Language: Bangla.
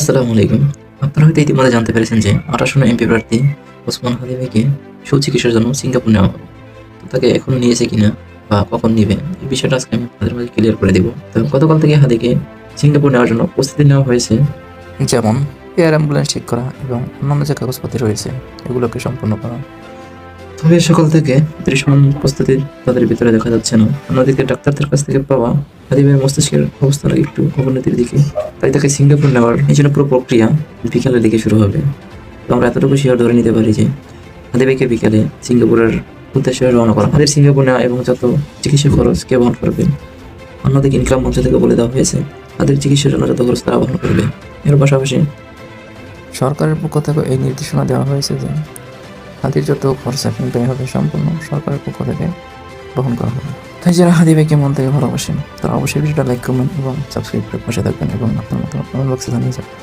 আসসালামু আলাইকুম। আপনারা হয়তো ইতিমধ্যে জানতে পেরেছেন যে 28 এমপি প্রার্থী ওসমান হাদি ভাইকে সুচিকিৎসার জন্য সিঙ্গাপুর নেওয়া হবে। তো তাকে এখন নিয়েছে কিনা বা কখন নিবে এই বিষয়টা আজকে আমি আপনাদের মাঝে ক্লিয়ার করে দেব। তো গতকাল থেকে হাদিকে সিঙ্গাপুর নেওয়ার জন্য প্রস্তুতি নেওয়া হয়েছে। যেমন এয়ার অ্যাম্বুলেন্স ঠিক করা এবং অন্যান্য যে কাগজপত্র রয়েছে এগুলোকে সম্পন্ন করা। তবে সকাল থেকে দৃশ্যমান প্রস্তুতি তাদের ভিতরে দেখা যাচ্ছে না। অন্যদিকে ডাক্তারদের কাছ থেকে পাওয়া হাদি ভাইয়ের মস্তিষ্কের অবস্থা একটু অবনতির দিকে, তাই তাকে সিঙ্গাপুর নেওয়ার এই জন্য পুরো প্রক্রিয়া বিকেলের দিকে শুরু হবে। তো আমরা এতটুকু শিওর ধরে নিতে পারি যে হাদি ভাইকে বিকেলে সিঙ্গাপুরের উদ্দেশ্যে রওনা করা। হাদির সিঙ্গাপুর নেওয়া এবং যত চিকিৎসা খরচ কে বহন করবে। অন্যদিকে ইনকাম মঞ্চ থেকে বলে দেওয়া হয়েছে হাদির চিকিৎসার জন্য যত খরচ তারা বহন করবে। এর পাশাপাশি সরকারের পক্ষ থেকে এই নির্দেশনা দেওয়া হয়েছে যে হাদির যত খরচা এবং ব্যয় হবে সম্পূর্ণ সরকারের পক্ষ থেকে বহন করা হবে। তাই যারা হাদি ভাইকে মন থেকে ভালোবাসেন তারা অবশ্যই ভিডিওটা লাইক, কমেন্ট এবং সাবস্ক্রাইব করে পাশে থাকবেন এবং আপনার মতামত কমেন্ট বক্সে জানিয়ে যাবেন।